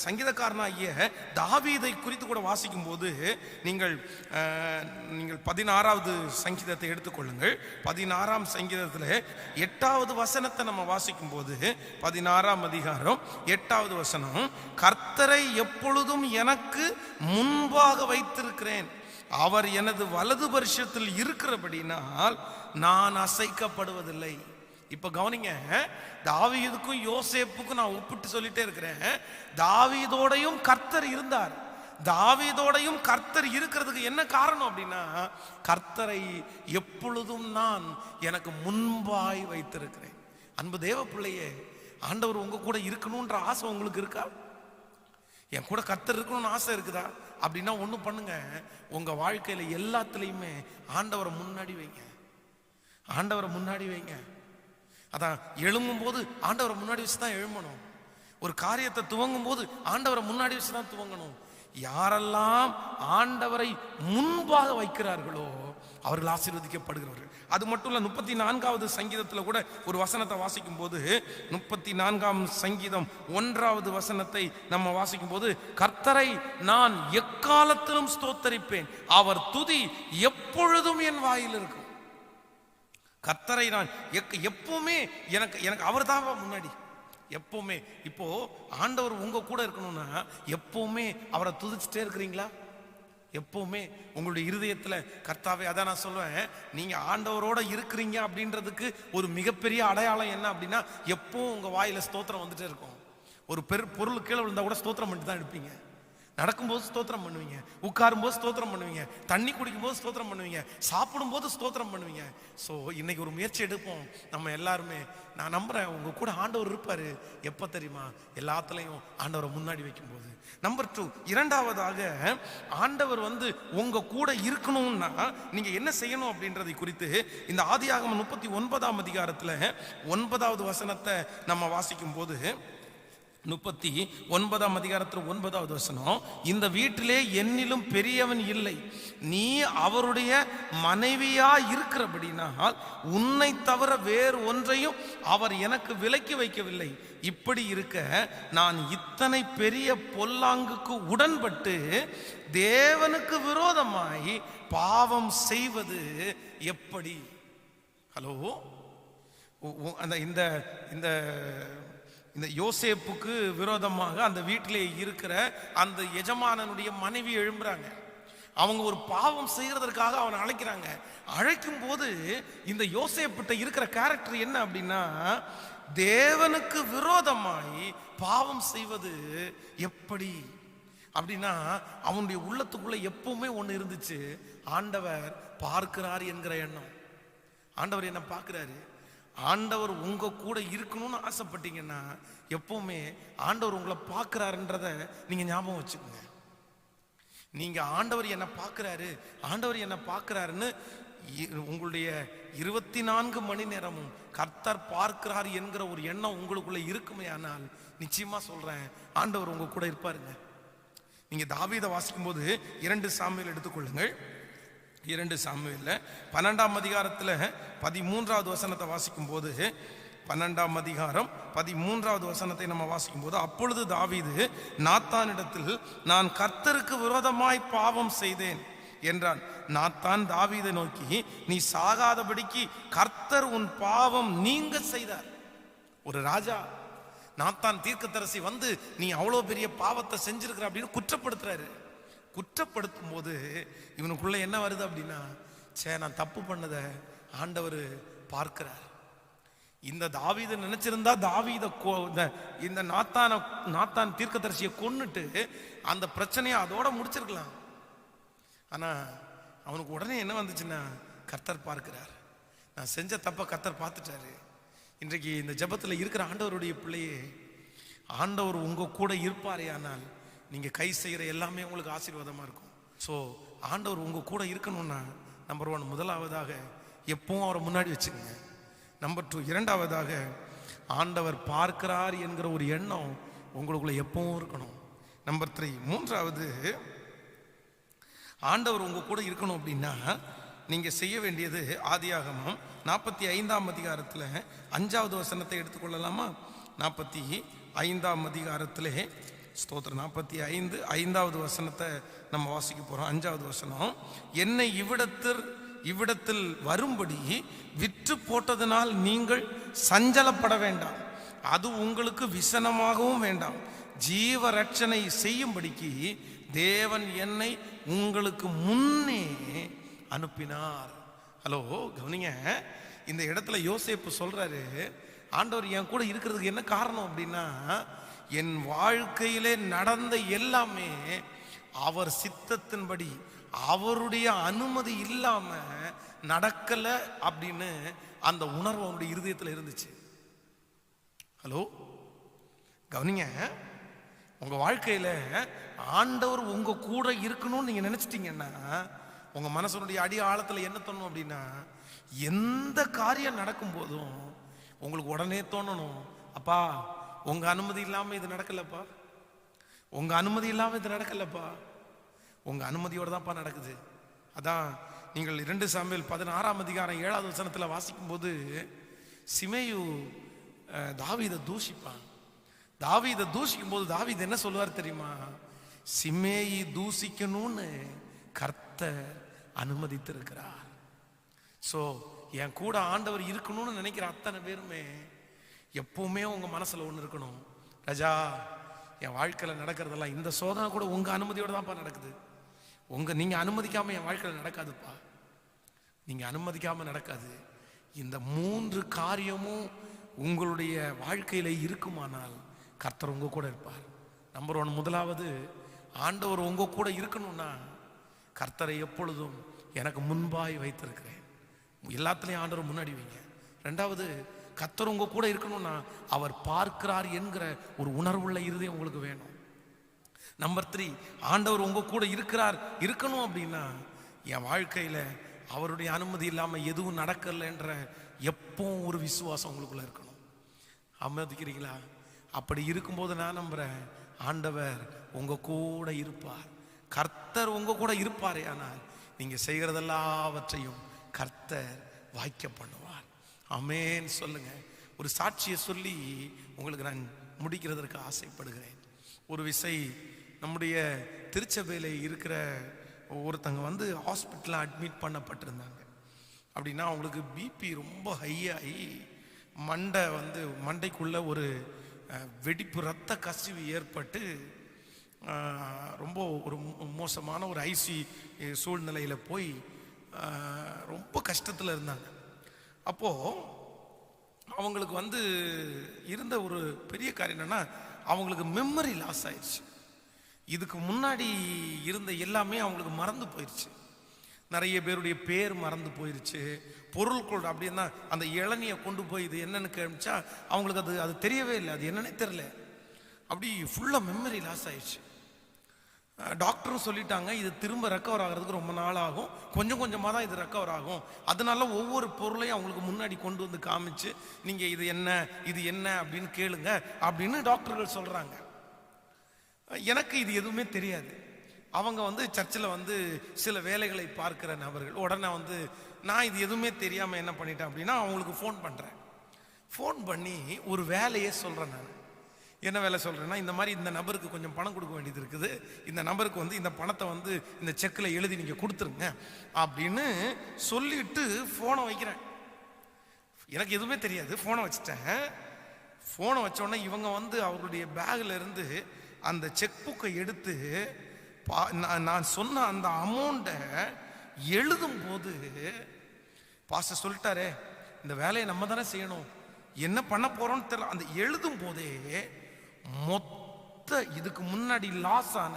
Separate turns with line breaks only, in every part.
சங்கீதக்காரனாகிய தாவீதை குறித்து கூட வாசிக்கும் போது நீங்கள் 16வது சங்கீதத்தை எடுத்துக்கொள்ளுங்கள். 16ஆம் சங்கீதத்தில் 8வது வசனத்தை நம்ம வாசிக்கும் போது 16ஆம் அதிகாரம் 8வது வசனம், கர்த்தரை எப்பொழுதும் எனக்கு முன்பாக வைத்திருக்கிறேன், அவர் எனது வலது பரிசத்தில் இருக்கிறபடினால் நான் அசைக்கப்படுவதில்லை. இப்ப கவனிங்க, தாவீதுக்கும் யோசேப்புக்கும் நான் ஒப்பிட்டு சொல்லிட்டே இருக்கிறேன். தாவீதோடையும் கர்த்தர் இருந்தார். தாவீதோடையும் கர்த்தர் இருக்கிறதுக்கு என்ன காரணம் அப்படின்னா, கர்த்தரை எப்பொழுதும் நான் எனக்கு முன்பாய் வைத்திருக்கிறேன். அன்பு தேவ பிள்ளையே, ஆண்டவர் உங்க கூட இருக்கணும்ன்ற ஆசை உங்களுக்கு இருக்கா? என் கூட கர்த்தர் இருக்கணும்னு ஆசை இருக்குதா? அப்படின்னா ஒண்ணு பண்ணுங்க, உங்க வாழ்க்கையில எல்லாத்துலயுமே ஆண்டவரை முன்னாடி வைங்க. ஆண்டவரை முன்னாடி வைங்க. அதான் எழும்பும் போது ஆண்டவரை முன்னாடி வச்சுதான் எழும்பணும். ஒரு காரியத்தை துவங்கும் போது ஆண்டவரை முன்னாடி வச்சுதான் துவங்கணும். யாரெல்லாம் ஆண்டவரை முன்பாக வைக்கிறார்களோ அவர்கள் ஆசீர்வதிக்கப்படுகிறவர்கள். அது மட்டும் இல்ல, 34வது சங்கீதத்துல கூட ஒரு வசனத்தை வாசிக்கும் போது, 34ஆம் சங்கீதம் 1வது வசனத்தை நம்ம வாசிக்கும் போது, கர்த்தரை நான் எக்காலத்திலும் ஸ்தோத்தரிப்பேன், அவர் துதி எப்பொழுதும் என் வாயில் இருக்கும். கர்த்தரை நான் எப்பவுமே எனக்கு அவர் தான் முன்னாடி எப்பவுமே. இப்போ ஆண்டவர் உங்க கூட இருக்கணும்னா எப்பவுமே அவரை துதிச்சுட்டே இருக்கிறீங்களா? எப்பவுமே உங்களுடைய இருதயத்துல கர்த்தாவே. அதான் நான் சொல்லுவேன், நீங்க ஆண்டவரோட இருக்கிறீங்க அப்படின்றதுக்கு ஒரு மிகப்பெரிய அடையாளம் என்ன அப்படின்னா, எப்பவும் உங்க வாயில ஸ்தோத்திரம் வந்துட்டே இருக்கும். ஒரு பொருள் கீழே விழுந்தா கூட ஸ்தோத்திரம் பண்ணிட்டு தான் எடுப்பீங்க. நடக்கும்போது ஸ்தோத்திரம் பண்ணுவீங்க, உட்காரும் போது ஸ்தோத்திரம் பண்ணுவீங்க, தண்ணி குடிக்கும் போது ஸ்தோத்திரம் பண்ணுவீங்க, சாப்பிடும் போது ஸ்தோத்திரம் பண்ணுவீங்க. ஸோ இன்னைக்கு ஒரு முயற்சி எடுப்போம் நம்ம எல்லாருமே. நான் நம்புறேன் உங்க கூட ஆண்டவர் இருப்பாரு. எப்ப தெரியுமா? எல்லாத்துலயும் ஆண்டவரை முன்னாடி வைக்கும் போது. நம்பர் 2, இரண்டாவதாக ஆண்டவர் உங்க கூட இருக்கணும்னா நீங்க என்ன செய்யணும் அப்படின்றதை குறித்து இந்த ஆதியாகமம் 39ஆம் அதிகாரத்துல 9வது வசனத்தை நம்ம வாசிக்கும் போது, 39ஆம் அதிகாரத்தில் 9வது வசனம், இந்த வீட்டிலே என்னிலும் பெரியவன் இல்லை, நீ அவருடைய மனைவியா இருக்கிறபடினால் உன்னை தவிர வேறு ஒன்றையும் அவர் எனக்கு விலக்கி வைக்கவில்லை. இப்படி இருக்க நான் இத்தனை பெரிய பொல்லாங்குக்கு உடன்பட்டு தேவனுக்கு விரோதமாய் பாவம் செய்வது எப்படி? ஹலோ, இந்த யோசேப்புக்கு விரோதமாக அந்த வீட்டிலே இருக்கிற அந்த எஜமானனுடைய மனைவி எழும்புறாங்க. அவங்க ஒரு பாவம் செய்யறதற்காக அவனை அழைக்கிறாங்க. அழைக்கும் போது இந்த யோசேப்பிட்ட இருக்கிற கேரக்டர் என்ன அப்படின்னா, தேவனுக்கு விரோதமாய் பாவம் செய்வது எப்படி அப்படின்னா, அவனுடைய உள்ளத்துக்குள்ள எப்பவுமே ஒண்ணு இருந்துச்சு, ஆண்டவர் பார்க்கிறார் என்கிற எண்ணம். ஆண்டவர் என்ன பார்க்கிறாரு? ஆண்டவர் உங்க கூட இருக்கணும்னு ஆசைப்பட்டீங்கன்னா எப்பவுமே ஆண்டவர் உங்களை பார்க்கிறாருன்றத நீங்க ஞாபகம் வச்சுக்கோங்க. நீங்க ஆண்டவர் என்ன பார்க்கிறாரு, ஆண்டவர் என்ன பார்க்கிறாருன்னு உங்களுடைய 24 மணி நேரமும் கர்த்தர் பார்க்கிறார் என்கிற ஒரு எண்ணம் உங்களுக்குள்ள இருக்குமே, ஆனால் நிச்சயமா சொல்றேன், ஆண்டவர் உங்க கூட இருப்பாருங்க. நீங்க தாவீதை வாசிக்கும் போது 2 சாமுவேல் எடுத்துக்கொள்ளுங்கள். 2 சாமுவேல்ல 12ஆம் அதிகாரத்துல 13வது வசனத்தை வாசிக்கும் போது, 12ஆம் அதிகாரம் 13வது வசனத்தை நம்ம வாசிக்கும் போது, அப்பொழுது தாவீது நாத்தானிடத்தில் நான் கர்த்தருக்கு விரோதமாய் பாவம் செய்தேன் என்றான். நாத்தான் தாவீதை நோக்கி, நீ சாகாதபடிக்கு கர்த்தர் உன் பாவம் நீங்க செய்தார். ஒரு ராஜா, நாத்தான் தீர்க்கதரிசி நீ அவ்வளவு பெரிய பாவத்தை செஞ்சிருக்கிற அப்படின்னு குற்றப்படுத்துறாரு. குற்றப்படுத்தும் போது இவனுக்குள்ள என்ன வருது அப்படின்னா, நான் தப்பு பண்ணத ஆண்டவர் பார்க்கிறார். இந்த தாவீதை நினைச்சிருந்தா தாவீதை இந்த நாத்தான் தீர்க்கதரிசியை கொன்னுட்டு அந்த பிரச்சனையை அதோட முடிச்சிருக்கலாம். ஆனா அவனுக்கு உடனே என்ன வந்துச்சுன்னா, கர்த்தர் பார்க்கிறார், நான் செஞ்ச தப்ப கர்த்தர் பார்த்துட்டாரு. இன்றைக்கு இந்த ஜெபத்துல இருக்கிற ஆண்டவருடைய பிள்ளையே, ஆண்டவர் உங்க கூட இருப்பாரே, ஆனால் நீங்க கை செய்யற எல்லாமே உங்களுக்கு ஆசீர்வாதமா இருக்கும். ஸோ ஆண்டவர் உங்க கூட இருக்கணும்னா நம்பர் 1 முதலாவதாக எப்பவும் அவரை முன்னாடி வச்சுக்கோங்க. நம்பர் 2 இரண்டாவதாக ஆண்டவர் பார்க்கிறார் என்கிற ஒரு எண்ணம் உங்களுக்குள்ள எப்பவும் இருக்கணும். நம்பர் 3 மூன்றாவது, ஆண்டவர் உங்க கூட இருக்கணும் அப்படின்னா நீங்க செய்ய வேண்டியது ஆதியாகமம் 45ஆம் அதிகாரத்துல 5வது வசனத்தை எடுத்துக்கொள்ளலாமா? 45ஆம் அதிகாரத்திலே ஸ்தோத்திரம். 45 5வது வசனத்தை நம்ம வாசிக்க போறோம். 5வது வசனம், என்னை இவ்விடத்தில் வரும்படி விற்று போட்டதனால் நீங்கள் சஞ்சலப்பட வேண்டாம், அது உங்களுக்கு விசனமாகவும் வேண்டாம். ஜீவ ரட்சனை செய்யும்படிக்கு தேவன் என்னை உங்களுக்கு முன்னே அனுப்பினார். ஹலோ, கவனிங்க. இந்த இடத்துல யோசேப்பு சொல்றாரு, ஆண்டவர் என் கூட இருக்கிறதுக்கு என்ன காரணம் அப்படின்னா, என் வாழ்க்கையிலே நடந்த எல்லாமே அவர் சித்தத்தின்படி, அவருடைய அனுமதி இல்லாம நடக்கல அப்படின்னு அந்த உணர்வு அவருடைய இருதயத்தில் இருந்துச்சு. ஹலோ, கவனிங்க. உங்க வாழ்க்கையில ஆண்டவர் உங்க கூட இருக்கணும்னு நீங்க நினைச்சிட்டீங்கன்னா, உங்க மனசனுடைய அடி ஆழத்துல என்ன தோணும் அப்படின்னா, எந்த காரியம் நடக்கும் போதும் உங்களுக்கு உடனே தோணணும், அப்பா உங்க அனுமதி இல்லாம இது நடக்கலப்பா, உங்க அனுமதி இல்லாம இது நடக்கலப்பா, உங்க அனுமதியோட தான்ப்பா நடக்குது. அதான் நீங்கள் 2 சாமுவேல் 16ஆம் அதிகாரம் 7வது வசனத்துல வாசிக்கும் போது, சிமேயு தாவீதை தூஷிப்பான். தாவீதை தூஷிக்கும் போது தாவீது என்ன சொல்லுவார் தெரியுமா? சிமேயி தூஷிக்கணும்னு கர்த்தர் அனுமதித்திருக்கிறார். ஸோ என் கூட ஆண்டவர் இருக்கணும்னு நினைக்கிற அத்தனை பேருமே எப்பவுமே உங்க மனசுல ஒன்று இருக்கணும், ராஜா என் வாழ்க்கையில் நடக்கிறதெல்லாம் இந்த சோதனை கூட உங்க அனுமதியோட தான்ப்பா நடக்குது. நீங்க அனுமதிக்காம என் வாழ்க்கையில் நடக்காதுப்பா, நீங்க அனுமதிக்காம நடக்காது. இந்த 3 காரியமும் உங்களுடைய வாழ்க்கையில இருக்குமானால் கர்த்தர் உங்க கூட இருப்பார். நம்பர் 1, முதலாவது, ஆண்டவர் உங்க கூட இருக்கணும்னா கர்த்தரை எப்பொழுதும் எனக்கு முன்பாய் வைத்திருக்கிறேன், எல்லாத்துலயும் ஆண்டவர் முன்னாடி வைங்க. 2வது, கர்த்தர் உங்க கூட இருக்கணும்னா அவர் பார்க்கிறார் என்கிற ஒரு உணர்வுள்ள இருதயம் உங்களுக்கு வேணும். நம்பர் 3, ஆண்டவர் உங்க கூட இருக்கணும் அப்படின்னா என் வாழ்க்கையில அவருடைய அனுமதி இல்லாம எதுவும் நடக்கலன்ற எப்பவும் ஒரு விசுவாசம் உங்களுக்குள்ள இருக்கணும். அனுமதிக்கிறீங்களா? அப்படி இருக்கும்போது நான் நம்புறேன், ஆண்டவர் உங்க கூட இருப்பார். கர்த்தர் உங்க கூட இருப்பாரே, ஆனால் நீங்க செய்கிறதெல்லாவற்றையும் கர்த்தர் வாய்க்க பண்ணுவார். ஆமென் சொல்லுங்க. ஒரு சாட்சியை சொல்லி உங்களுக்கு நான் முடிக்கிறதற்கு ஆசைப்படுகிறேன். ஒரு விசை நம்முடைய திருச்சபையில் இருக்கிற ஒருத்தங்க ஹாஸ்பிட்டலில் அட்மிட் பண்ணப்பட்டிருந்தாங்க. அப்படின்னா அவங்களுக்கு பிபி ரொம்ப ஹையாகி மண்டைக்குள்ள ஒரு வெடிப்பு, ரத்த கசிவு ஏற்பட்டு ரொம்ப ஒரு மோசமான ஒரு ஐசி சூழ்நிலையில் போய் ரொம்ப கஷ்டத்தில் இருந்தாங்க. அப்போது அவங்களுக்கு இருந்த ஒரு பெரிய காரியம் என்னன்னா, அவங்களுக்கு மெமரி லாஸ் ஆயிடுச்சு. இதுக்கு முன்னாடி இருந்த எல்லாமே அவங்களுக்கு மறந்து போயிடுச்சு. நிறைய பேருடைய பேர் மறந்து போயிடுச்சு, பொருட்கள். அப்படின்னா அந்த இளநியை கொண்டு போய் இது என்னன்னு கேமிச்சா அவங்களுக்கு அது தெரியவே இல்லை, அது என்னன்னே தெரியல. அப்படி ஃபுல்லாக மெமரி லாஸ் ஆயிடுச்சு. டாக்டரும் சொல்லிட்டாங்க, இது திரும்ப ரெக்கவர் ஆகிறதுக்கு ரொம்ப நாள் ஆகும், கொஞ்சம் கொஞ்சமாக தான் இது ரெக்கவர் ஆகும். அதனால ஒவ்வொரு பொருளையும் அவங்களுக்கு முன்னாடி கொண்டு வந்து காமிச்சு, நீங்கள் இது என்ன அப்படின்னு கேளுங்க அப்படின்னு டாக்டர்கள் சொல்கிறாங்க. எனக்கு இது எதுவுமே தெரியாது. அவங்க சர்ச்சில் சில வேலைகளை பார்க்கிற நபர்கள். உடனே நான் இது எதுவுமே தெரியாமல் என்ன பண்ணிட்டேன் அப்படின்னா அவங்களுக்கு ஃபோன் பண்ணுறேன். ஃபோன் பண்ணி ஒரு வேலையே சொல்கிறேன். நான் என்ன வேலை சொல்கிறேன்னா, இந்த மாதிரி இந்த நபருக்கு கொஞ்சம் பணம் கொடுக்க வேண்டியது இருக்குது, இந்த நபருக்கு இந்த பணத்தை இந்த செக்கில் எழுதி நீங்கள் கொடுத்துருங்க அப்படின்னு சொல்லிட்டு ஃபோனை வைக்கிறேன். எனக்கு எதுவுமே தெரியாது. ஃபோனை வச்சுட்டேன். ஃபோனை வச்சோடனே இவங்க அவருடைய பேக்கில் இருந்து அந்த செக் புக்கை எடுத்து நான் சொன்ன அந்த அமௌண்ட்டை எழுதும் போது, பாஸ்டர் சொல்லிட்டாரே இந்த வேலையை நம்ம தானே செய்யணும், என்ன பண்ண போறோம்னு தெரியல. அந்த எழுதும் போதே மொத்த இதுக்கு முன்னாடி லாஸ் ஆன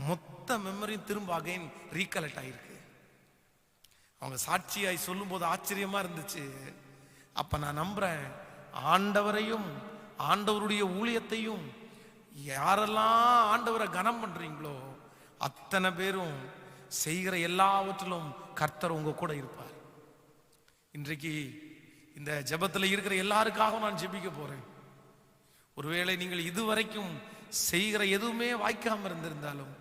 மொத்த மெமரியும் திரும்ப அகைன் ரீகலெக்ட் ஆயிருக்கு. அவங்க சாட்சியாய் சொல்லும் போது ஆச்சரியமா இருந்துச்சு. அப்ப நான் நம்புறேன், ஆண்டவரையும் ஆண்டவருடைய ஊழியத்தையும் யாரெல்லாம் ஆண்டவரை கனம் பண்றீங்களோ அத்தனை பேரும் செய்கிற எல்லாவற்றிலும் கர்த்தர் உங்க கூட இருப்பார். இன்றைக்கு இந்த ஜெபத்தில் இருக்கிற எல்லாருக்காகவும் நான் ஜெபிக்க போறேன். ஒருவேளை நீங்கள் இதுவரைக்கும் செய்கிற எதுவுமே வாய்க்காம இருந்திருந்தாலும்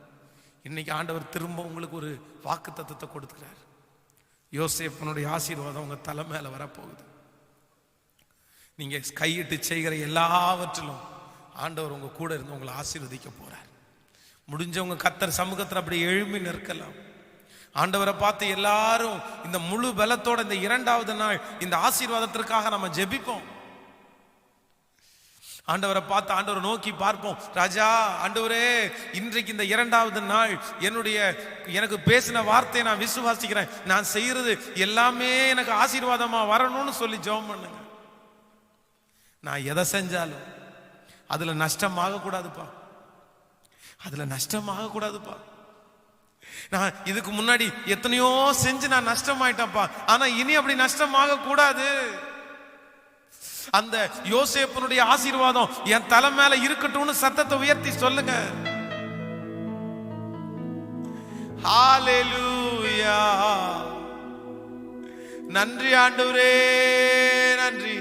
இன்னைக்கு ஆண்டவர் திரும்ப உங்களுக்கு ஒரு வாக்கு தத்தத்தை கொடுக்கிறார். யோசேப்பனுடைய ஆசீர்வாதம் உங்க தலை மேல வரப்போகுது. நீங்க கையிட்டு செய்கிற எல்லாவற்றிலும் ஆண்டவர் உங்க கூட இருந்து உங்களை ஆசீர்வதிக்க போறார். முடிஞ்சவங்க கர்த்தர் சமூகத்தில் அப்படி எழும்பி நிற்கலாம். ஆண்டவரை பார்த்து எல்லாரும் இந்த முழு பலத்தோட இந்த 2வது நாள் இந்த ஆசீர்வாதத்திற்காக நம்ம ஜெபிப்போம். ஆண்டவரை பார்த்து ஆண்டவரை நோக்கி பார்ப்போம். ராஜா, ஆண்டவரே, இன்றைக்கு இந்த 2வது நாள் எனக்கு பேசின வார்த்தையை நான் விசுவாசிக்கிறேன். நான் செய்யறது எல்லாமே எனக்கு ஆசீர்வாதமா வரணும்னு சொல்லி ஜெபம் பண்ணுங்க. நான் எதை செஞ்சாலும் அதுல நஷ்டமாக கூடாதுப்பா, அதுல நஷ்டமாக கூடாதுப்பா. நான் இதுக்கு முன்னாடி எத்தனையோ செஞ்சு நான் நஷ்டமாயிட்டேன்ப்பா, ஆனா இனி அப்படி நஷ்டமாக கூடாது. அந்த யோசேப்பினுடைய ஆசீர்வாதம் என் தலை மேல இருக்கட்டும்னு சத்தத்தை உயர்த்தி சொல்லுங்க. ஹalleluya. நன்றி ஆண்டவரே, நன்றி.